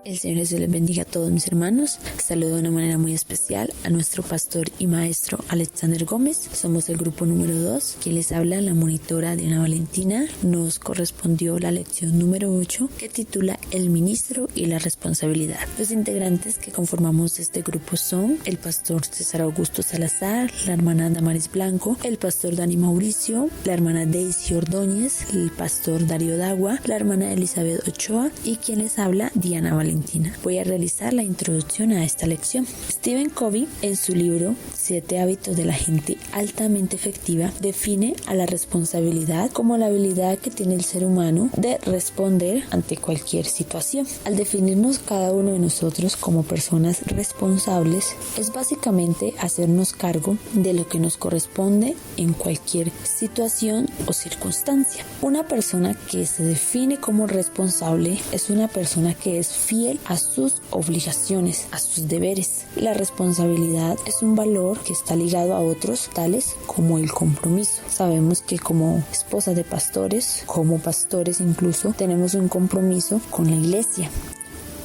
El Señor Jesús les bendiga a todos mis hermanos. Saludo de una manera muy especial a nuestro pastor y maestro Alexander Gómez. Somos el grupo número 2. Quien les habla, la monitora Diana Valentina. Nos correspondió la lección número 8 que titula El ministro y la responsabilidad. Los integrantes que conformamos este grupo son el pastor César Augusto Salazar, la hermana Damaris Blanco, el pastor Dani Mauricio, la hermana Daisy Ordóñez, el pastor Darío Dagua, la hermana Elizabeth Ochoa y quien les habla, Diana Valentina. Voy a realizar la introducción a esta lección. Stephen Covey, en su libro 7 hábitos de la gente altamente efectiva, define a la responsabilidad como la habilidad que tiene el ser humano de responder ante cualquier situación. Al definirnos cada uno de nosotros como personas responsables, es básicamente hacernos cargo de lo que nos corresponde en cualquier situación o circunstancia. Una persona que se define como responsable es una persona que es fiel a sus obligaciones, a sus deberes. La responsabilidad es un valor que está ligado a otros, tales como el compromiso. Sabemos que como esposas de pastores, como pastores incluso, tenemos un compromiso con la iglesia.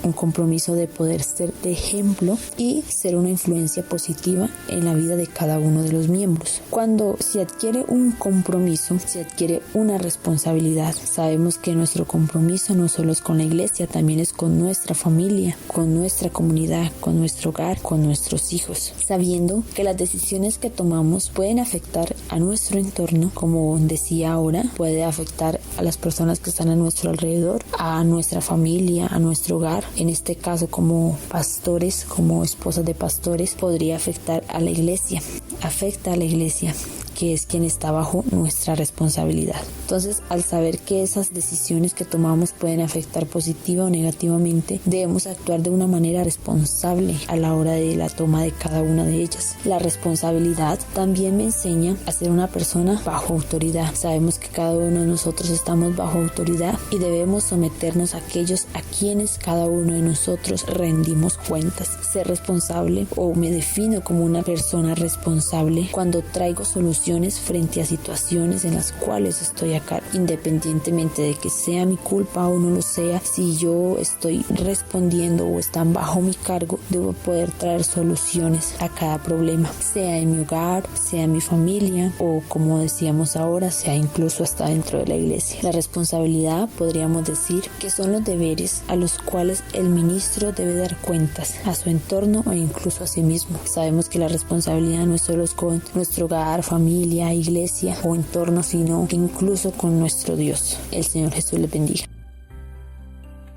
Un compromiso de poder ser de ejemplo y ser una influencia positiva en la vida de cada uno de los miembros. Cuando se adquiere un compromiso, se adquiere una responsabilidad. Sabemos que nuestro compromiso no solo es con la iglesia, también es con nuestra familia, con nuestra comunidad, con nuestro hogar, con nuestros hijos. Sabiendo que las decisiones que tomamos pueden afectar a nuestro entorno, como decía ahora, puede afectar a las personas que están a nuestro alrededor, a nuestra familia, a nuestro hogar. En este caso, como pastores, como esposas de pastores, podría afectar a la iglesia. Afecta a la iglesia, que es quien está bajo nuestra responsabilidad. Entonces, al saber que esas decisiones que tomamos pueden afectar positiva o negativamente, debemos actuar de una manera responsable a la hora de la toma de cada una de ellas. La responsabilidad también me enseña a ser una persona bajo autoridad. Sabemos que cada uno de nosotros estamos bajo autoridad y debemos someternos a aquellos a quienes cada uno de nosotros rendimos cuentas. Ser responsable, o me defino como una persona responsable, cuando traigo soluciones frente a situaciones en las cuales estoy acá, independientemente de que sea mi culpa o no lo sea. Si yo estoy respondiendo o están bajo mi cargo, debo poder traer soluciones a cada problema, sea en mi hogar, sea en mi familia o, como decíamos ahora, sea incluso hasta dentro de la iglesia. La responsabilidad, podríamos decir, que son los deberes a los cuales el ministro debe dar cuentas a su entorno e incluso a sí mismo. Sabemos que la responsabilidad no es solo con nuestro hogar, familia, iglesia o entorno, sino incluso con nuestro Dios. El Señor Jesús les bendiga.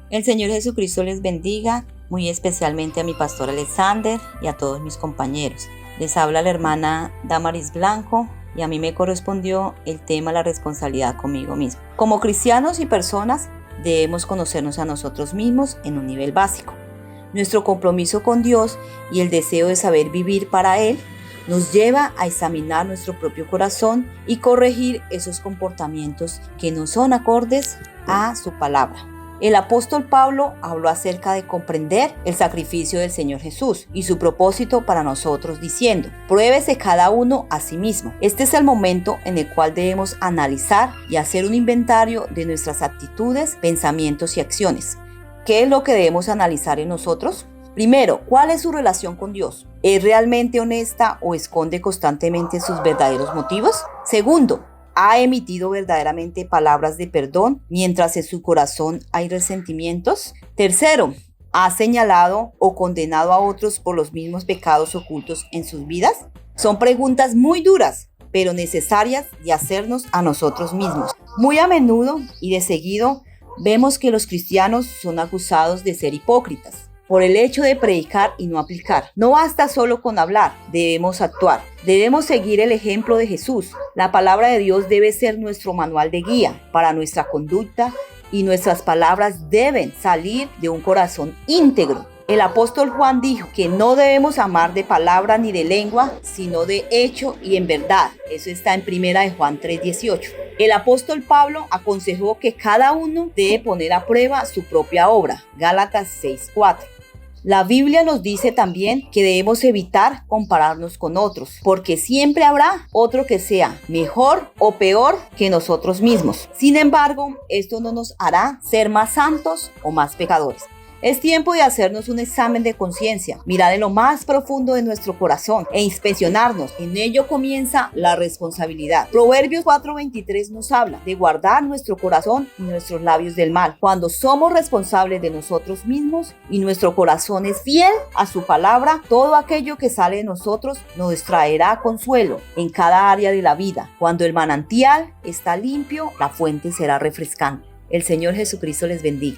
El Señor Jesucristo les bendiga, muy especialmente a mi pastor Alexander y a todos mis compañeros. Les habla la hermana Damaris Blanco y a mí me correspondió el tema la responsabilidad conmigo mismo. Como cristianos y personas debemos conocernos a nosotros mismos en un nivel básico. Nuestro compromiso con Dios y el deseo de saber vivir para Él nos lleva a examinar nuestro propio corazón y corregir esos comportamientos que no son acordes a su palabra. El apóstol Pablo habló acerca de comprender el sacrificio del Señor Jesús y su propósito para nosotros diciendo: pruébese cada uno a sí mismo. Este es el momento en el cual debemos analizar y hacer un inventario de nuestras actitudes, pensamientos y acciones. ¿Qué es lo que debemos analizar en nosotros? Primero, ¿cuál es su relación con Dios? ¿Es realmente honesta o esconde constantemente sus verdaderos motivos? Segundo, ¿ha emitido verdaderamente palabras de perdón mientras en su corazón hay resentimientos? Tercero, ¿ha señalado o condenado a otros por los mismos pecados ocultos en sus vidas? Son preguntas muy duras, pero necesarias de hacernos a nosotros mismos. Muy a menudo y de seguido vemos que los cristianos son acusados de ser hipócritas por el hecho de predicar y no aplicar. No basta solo con hablar, debemos actuar. Debemos seguir el ejemplo de Jesús. La palabra de Dios debe ser nuestro manual de guía para nuestra conducta y nuestras palabras deben salir de un corazón íntegro. El apóstol Juan dijo que no debemos amar de palabra ni de lengua, sino de hecho y en verdad. Eso está en 1 de Juan 3:18. El apóstol Pablo aconsejó que cada uno debe poner a prueba su propia obra. Gálatas 6:4. La Biblia nos dice también que debemos evitar compararnos con otros, porque siempre habrá otro que sea mejor o peor que nosotros mismos. Sin embargo, esto no nos hará ser más santos o más pecadores. Es tiempo de hacernos un examen de conciencia, mirar en lo más profundo de nuestro corazón e inspeccionarnos. En ello comienza la responsabilidad. Proverbios 4:23 nos habla de guardar nuestro corazón y nuestros labios del mal. Cuando somos responsables de nosotros mismos y nuestro corazón es fiel a su palabra, todo aquello que sale de nosotros nos traerá consuelo en cada área de la vida. Cuando el manantial está limpio, la fuente será refrescante. El Señor Jesucristo les bendiga.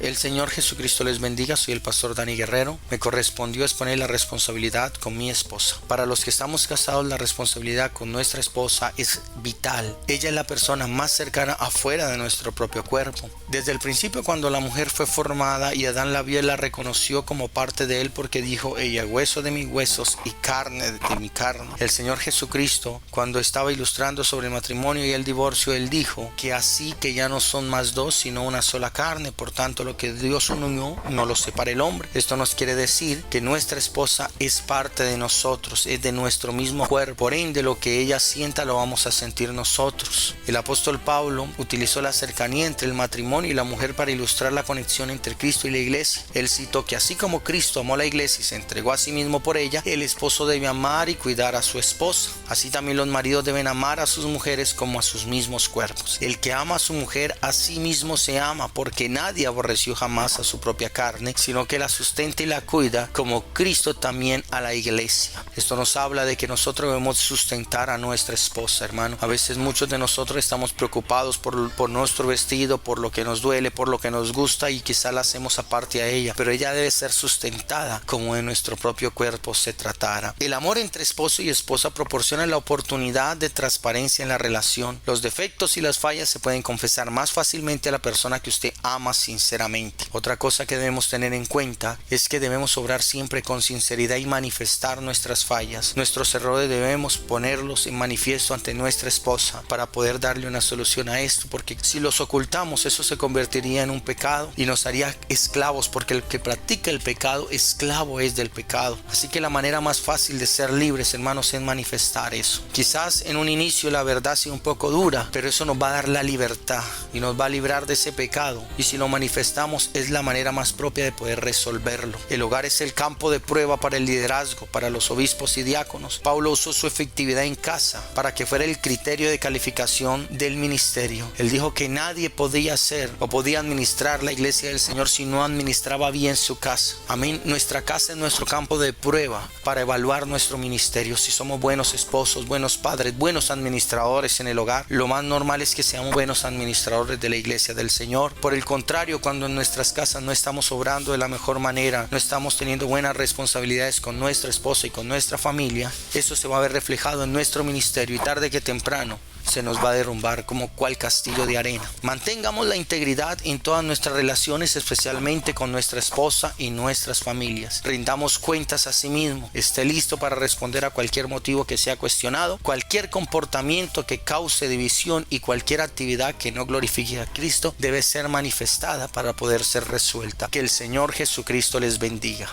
El Señor Jesucristo les bendiga, soy el pastor Dani Guerrero. Me correspondió exponer la responsabilidad con mi esposa. Para los que estamos casados, la responsabilidad con nuestra esposa es vital. Ella es la persona más cercana afuera de nuestro propio cuerpo. Desde el principio, cuando la mujer fue formada y Adán la vio, él la reconoció como parte de él porque dijo: ella es hueso de mis huesos y carne de mi carne. El Señor Jesucristo, cuando estaba ilustrando sobre el matrimonio y el divorcio, él dijo que así que ya no son más dos, sino una sola carne. Por tanto, lo que Dios unió, no lo separe el hombre. Esto nos quiere decir que nuestra esposa es parte de nosotros, es de nuestro mismo cuerpo. Por ende, lo que ella sienta lo vamos a sentir nosotros. El apóstol Pablo utilizó la cercanía entre el matrimonio y la mujer para ilustrar la conexión entre Cristo y la iglesia. Él citó que así como Cristo amó a la iglesia y se entregó a sí mismo por ella, el esposo debe amar y cuidar a su esposa. Así también los maridos deben amar a sus mujeres como a sus mismos cuerpos. El que ama a su mujer a sí mismo se ama, porque nadie aborreció jamás a su propia carne, sino que la sustenta y la cuida, como Cristo también a la iglesia. Esto nos habla de que nosotros debemos sustentar a nuestra esposa, hermano. A veces muchos de nosotros estamos preocupados por nuestro vestido, por lo que nos duele, por lo que nos gusta, y quizá la hacemos aparte a ella, pero ella debe ser sustentada como en nuestro propio cuerpo se tratara. El amor entre esposo y esposa proporciona la oportunidad de transparencia en la relación. Los defectos y las fallas se pueden confesar más fácilmente a la persona que usted ama sinceramente. Otra cosa que debemos tener en cuenta es que debemos obrar siempre con sinceridad y manifestar nuestras fallas. Nuestros errores debemos ponerlos en manifiesto ante nuestra esposa para poder darle una solución a esto, porque si los ocultamos, eso se convertiría en un pecado y nos haría esclavos, porque el que practica el pecado, esclavo es del pecado. Así que la manera más fácil de ser libres, hermanos, es manifestar eso. Quizás en un inicio la verdad sea un poco dura, pero eso nos va a dar la libertad y nos va a librar de ese pecado, y si lo manifestamos es la manera más propia de poder resolverlo. El hogar es el campo de prueba para el liderazgo, para los obispos y diáconos. Pablo usó su efectividad en casa para que fuera el criterio de calificación del ministerio. Él dijo que nadie podía ser o podía administrar la iglesia del Señor si no administraba bien su casa. Amén. Nuestra casa es nuestro campo de prueba para evaluar nuestro ministerio. Si somos buenos esposos, buenos padres, buenos administradores en el hogar, lo más normal es que seamos buenos administradores de la iglesia del Señor. Por el contrario, cuando en nuestras casas no estamos obrando de la mejor manera, no estamos teniendo buenas responsabilidades con nuestra esposa y con nuestra familia, eso se va a ver reflejado en nuestro ministerio, y tarde que temprano se nos va a derrumbar como cual castillo de arena. Mantengamos la integridad en todas nuestras relaciones, especialmente con nuestra esposa y nuestras familias. Rindamos cuentas a sí mismo. Esté listo para responder a cualquier motivo que sea cuestionado, cualquier comportamiento que cause división y cualquier actividad que no glorifique a Cristo debe ser manifestada para poder ser resuelta. Que el Señor Jesucristo les bendiga.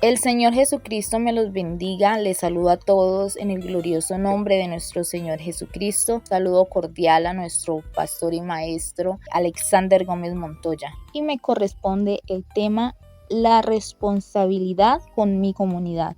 El Señor Jesucristo me los bendiga. Les saludo a todos en el glorioso nombre de nuestro Señor Jesucristo. Saludo cordial a nuestro pastor y maestro Alexander Gómez Montoya. Y me corresponde el tema: la responsabilidad con mi comunidad.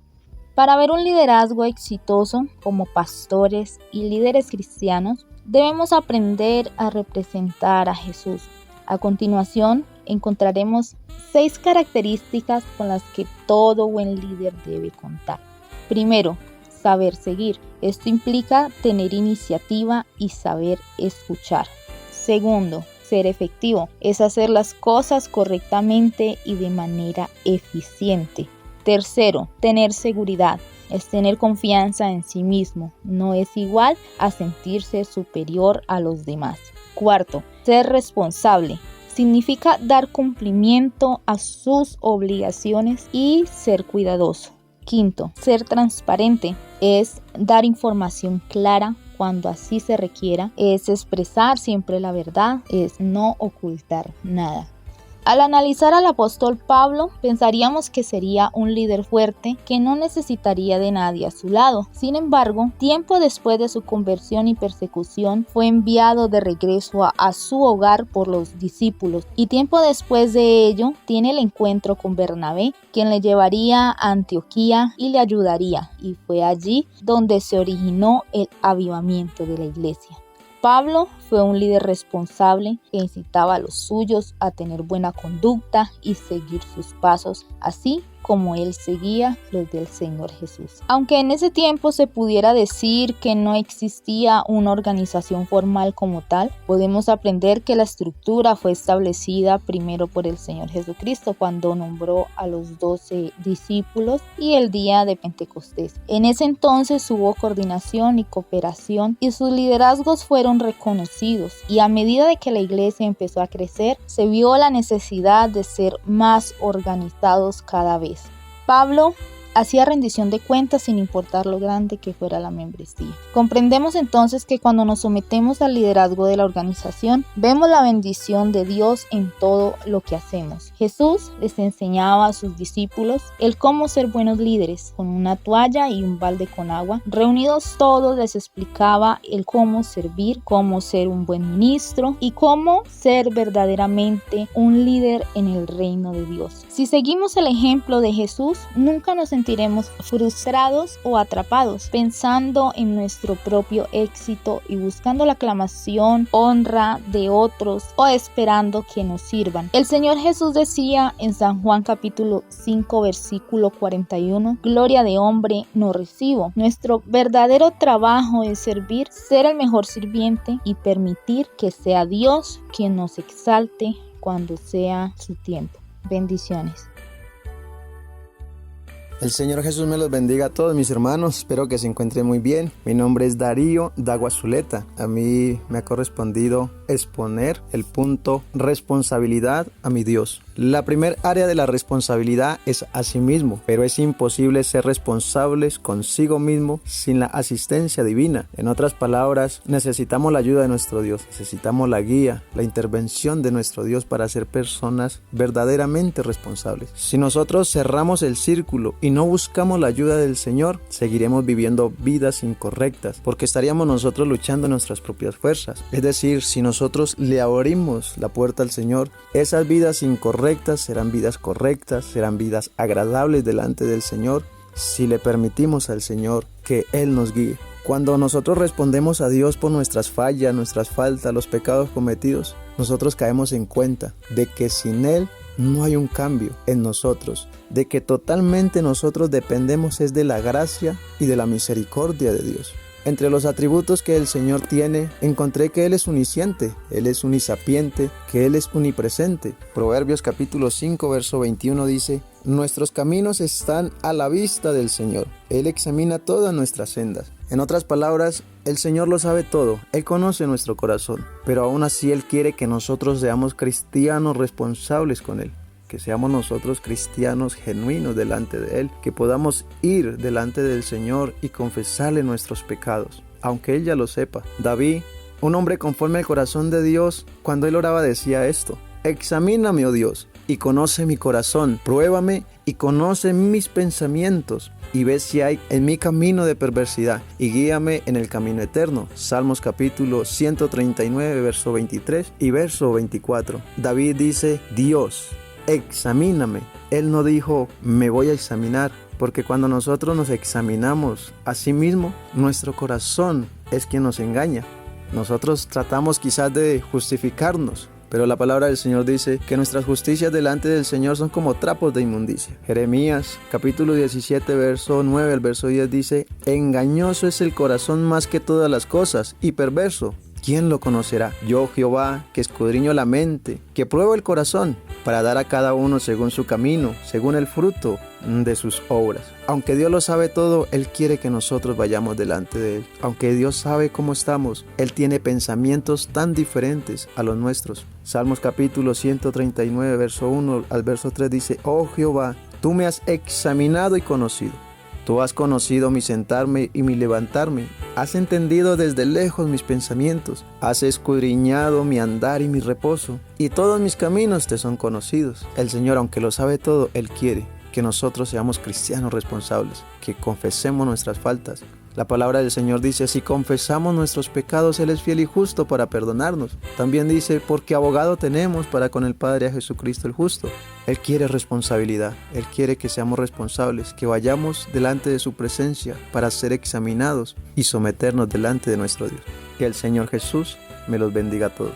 Para ver un liderazgo exitoso como pastores y líderes cristianos, debemos aprender a representar a Jesús. A continuación, encontraremos 6 características con las que todo buen líder debe contar. Primero, saber seguir. Esto implica tener iniciativa y saber escuchar. Segundo, ser efectivo. Es hacer las cosas correctamente y de manera eficiente. Tercero, tener seguridad. Es tener confianza en sí mismo. No es igual a sentirse superior a los demás. Cuarto, ser responsable. Significa dar cumplimiento a sus obligaciones y ser cuidadoso. Quinto, ser transparente. Es dar información clara cuando así se requiera. Es expresar siempre la verdad. Es no ocultar nada. Al analizar al apóstol Pablo, pensaríamos que sería un líder fuerte que no necesitaría de nadie a su lado. Sin embargo, tiempo después de su conversión y persecución, fue enviado de regreso a su hogar por los discípulos, y tiempo después de ello tiene el encuentro con Bernabé, quien le llevaría a Antioquía y le ayudaría, y fue allí donde se originó el avivamiento de la iglesia. Pablo fue un líder responsable que incitaba a los suyos a tener buena conducta y seguir sus pasos, así como él seguía los del Señor Jesús. Aunque en ese tiempo se pudiera decir que no existía una organización formal como tal, podemos aprender que la estructura fue establecida primero por el Señor Jesucristo cuando nombró a los 12 discípulos y el día de Pentecostés. En ese entonces hubo coordinación y cooperación y sus liderazgos fueron reconocidos, y a medida de que la iglesia empezó a crecer, se vio la necesidad de ser más organizados cada vez. Pablo hacía rendición de cuentas sin importar lo grande que fuera la membresía. Comprendemos entonces que cuando nos sometemos al liderazgo de la organización, vemos la bendición de Dios en todo lo que hacemos. Jesús les enseñaba a sus discípulos el cómo ser buenos líderes. Con una toalla y un balde con agua, reunidos todos, les explicaba el cómo servir, cómo ser un buen ministro y cómo ser verdaderamente un líder en el reino de Dios. Si seguimos el ejemplo de Jesús, nunca nos sentiremos frustrados o atrapados, pensando en nuestro propio éxito y buscando la aclamación, honra de otros o esperando que nos sirvan. El Señor Jesús decía en San Juan capítulo 5 versículo 41: gloria de hombre no recibo. Nuestro verdadero trabajo es servir, ser el mejor sirviente y permitir que sea Dios quien nos exalte cuando sea su tiempo. Bendiciones. El Señor Jesús me los bendiga a todos mis hermanos, espero que se encuentren muy bien. Mi nombre es Darío Daguazuleta. A mí me ha correspondido exponer el punto responsabilidad a mi Dios. La primer área de la responsabilidad es a sí mismo, pero es imposible ser responsables consigo mismo sin la asistencia divina. En otras palabras, necesitamos la ayuda de nuestro Dios, necesitamos la guía, la intervención de nuestro Dios para ser personas verdaderamente responsables. Si nosotros cerramos el círculo y no buscamos la ayuda del Señor, seguiremos viviendo vidas incorrectas, porque estaríamos nosotros luchando en nuestras propias fuerzas. Es decir, si nosotros le abrimos la puerta al Señor, esas vidas incorrectas serán vidas correctas, serán vidas agradables delante del Señor, si le permitimos al Señor que Él nos guíe. Cuando nosotros respondemos a Dios por nuestras fallas, nuestras faltas, los pecados cometidos, nosotros caemos en cuenta de que sin Él no hay un cambio en nosotros, de que totalmente nosotros dependemos es de la gracia y de la misericordia de Dios. Entre los atributos que el Señor tiene, encontré que Él es omnisciente, Él es unisapiente, que Él es omnipresente. Proverbios capítulo 5, verso 21 dice: nuestros caminos están a la vista del Señor, Él examina todas nuestras sendas. En otras palabras, el Señor lo sabe todo, Él conoce nuestro corazón, pero aún así Él quiere que nosotros seamos cristianos responsables con Él. Que seamos nosotros cristianos genuinos delante de Él, que podamos ir delante del Señor y confesarle nuestros pecados, aunque Él ya lo sepa. David, un hombre conforme al corazón de Dios, cuando él oraba decía esto: examíname, oh Dios, y conoce mi corazón, pruébame y conoce mis pensamientos, y ve si hay en mi camino de perversidad, y guíame en el camino eterno. Salmos capítulo 139, verso 23 y verso 24. David dice: Dios, examíname. Él no dijo me voy a examinar, porque cuando nosotros nos examinamos a sí mismo, nuestro corazón es quien nos engaña. Nosotros tratamos quizás de justificarnos, pero la palabra del Señor dice que nuestras justicias delante del Señor son como trapos de inmundicia. Jeremías capítulo 17 verso 9 al verso 10 dice: engañoso es el corazón más que todas las cosas y perverso. ¿Quién lo conocerá? Yo, Jehová, que escudriño la mente, que pruebo el corazón, para dar a cada uno según su camino, según el fruto de sus obras. Aunque Dios lo sabe todo, Él quiere que nosotros vayamos delante de Él. Aunque Dios sabe cómo estamos, Él tiene pensamientos tan diferentes a los nuestros. Salmos capítulo 139, verso 1 al verso 3 dice: oh Jehová, tú me has examinado y conocido. Tú has conocido mi sentarme y mi levantarme. Has entendido desde lejos mis pensamientos. Has escudriñado mi andar y mi reposo. Y todos mis caminos te son conocidos. El Señor, aunque lo sabe todo, Él quiere que nosotros seamos cristianos responsables, que confesemos nuestras faltas. La palabra del Señor dice, si confesamos nuestros pecados, Él es fiel y justo para perdonarnos. También dice, porque abogado tenemos para con el Padre, a Jesucristo el justo. Él quiere responsabilidad, Él quiere que seamos responsables, que vayamos delante de su presencia para ser examinados y someternos delante de nuestro Dios. Que el Señor Jesús me los bendiga a todos.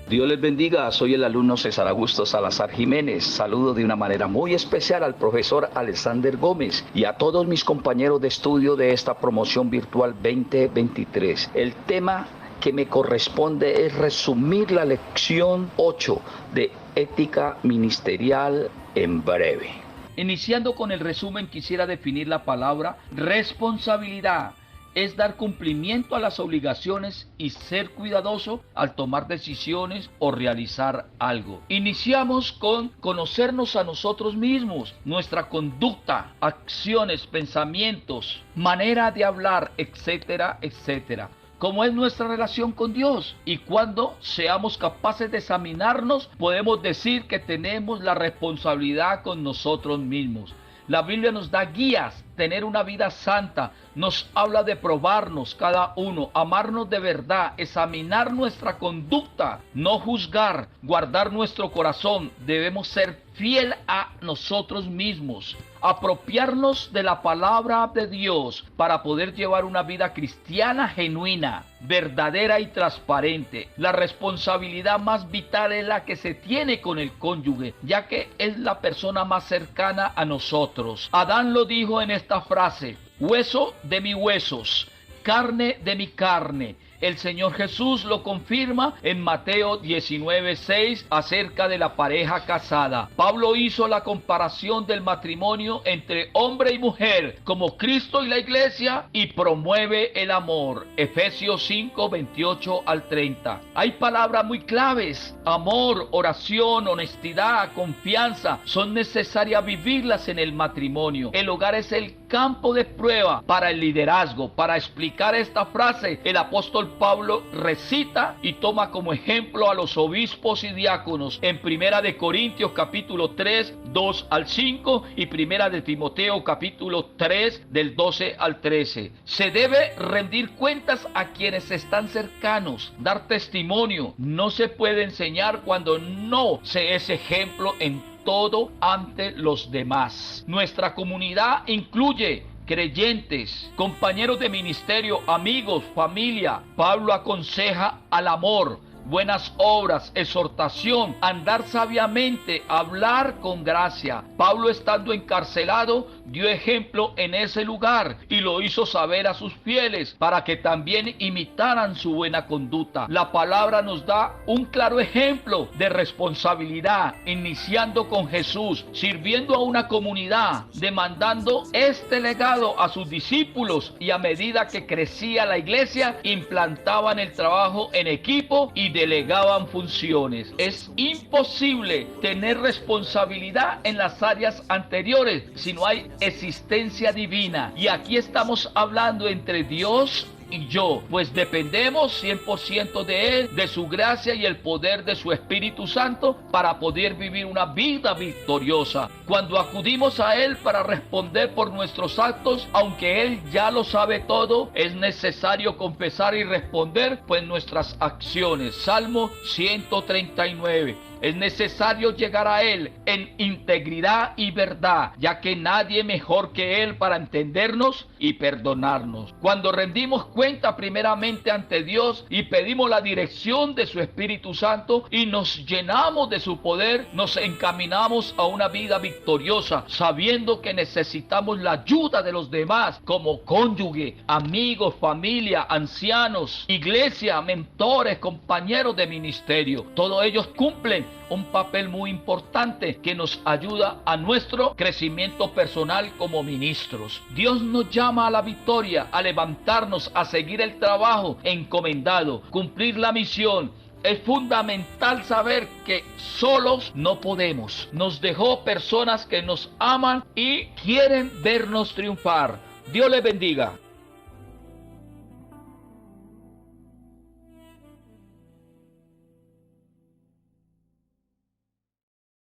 Dios les bendiga, soy el alumno César Augusto Salazar Jiménez. Saludo de una manera muy especial al profesor Alexander Gómez y a todos mis compañeros de estudio de esta promoción virtual 2023. El tema que me corresponde es resumir la lección 8 de ética ministerial en breve. Iniciando con el resumen, quisiera definir la palabra responsabilidad. Es dar cumplimiento a las obligaciones y ser cuidadoso al tomar decisiones o realizar algo. Iniciamos con conocernos a nosotros mismos, nuestra conducta, acciones, pensamientos, manera de hablar, etcétera, etcétera. Cómo es nuestra relación con Dios, y cuando seamos capaces de examinarnos, podemos decir que tenemos la responsabilidad con nosotros mismos. La Biblia nos da guías, tener una vida santa, nos habla de probarnos cada uno, amarnos de verdad, examinar nuestra conducta, no juzgar, guardar nuestro corazón. Debemos ser fiel a nosotros mismos, apropiarnos de la palabra de Dios para poder llevar una vida cristiana genuina, verdadera y transparente. La responsabilidad más vital es la que se tiene con el cónyuge, ya que es la persona más cercana a nosotros. Adán lo dijo en esta frase: hueso de mis huesos, carne de mi carne. El Señor Jesús lo confirma en Mateo 19:6 acerca de la pareja casada. Pablo hizo la comparación del matrimonio entre hombre y mujer como Cristo y la iglesia, y promueve el amor. Efesios 5:28 al 30. Hay palabras muy claves: amor, oración, honestidad, confianza. Son necesarias vivirlas en el matrimonio. El hogar es el campo de prueba para el liderazgo. Para explicar esta frase, el apóstol Pablo recita y toma como ejemplo a los obispos y diáconos en Primera de Corintios capítulo 3, 2 al 5 y Primera de Timoteo capítulo 3 del 12 al 13. Se debe rendir cuentas a quienes están cercanos, dar testimonio. No se puede enseñar cuando no se es ejemplo en todo ante los demás. Nuestra comunidad incluye creyentes, compañeros de ministerio, amigos, familia. Pablo aconseja al amor, buenas obras, exhortación, andar sabiamente, hablar con gracia. Pablo, estando encarcelado, dio ejemplo en ese lugar y lo hizo saber a sus fieles para que también imitaran su buena conducta. La palabra nos da un claro ejemplo de responsabilidad, iniciando con Jesús, sirviendo a una comunidad, demandando este legado a sus discípulos, y a medida que crecía la iglesia, implantaban el trabajo en equipo y delegaban funciones. Es imposible tener responsabilidad en las áreas anteriores si no hay existencia divina. Y aquí estamos hablando entre Dios y yo, pues dependemos 100% de Él, de su gracia y el poder de su Espíritu Santo para poder vivir una vida victoriosa. Cuando acudimos a Él para responder por nuestros actos, aunque Él ya lo sabe todo, es necesario confesar y responder pues nuestras acciones. Salmo 139. Es necesario llegar a Él en integridad y verdad, ya que nadie mejor que Él para entendernos y perdonarnos. Cuando rendimos cuenta primeramente ante Dios y pedimos la dirección de su Espíritu Santo y nos llenamos de su poder, nos encaminamos a una vida victoriosa, sabiendo que necesitamos la ayuda de los demás, como cónyuge, amigos, familia, ancianos, iglesia, mentores, compañeros de ministerio. Todos ellos cumplen un papel muy importante que nos ayuda a nuestro crecimiento personal como ministros. Dios nos llama a la victoria, a levantarnos, a seguir el trabajo encomendado, cumplir la misión. es fundamental saber que solos no podemos. Nos dejó personas que nos aman y quieren vernos triunfar. Dios les bendiga.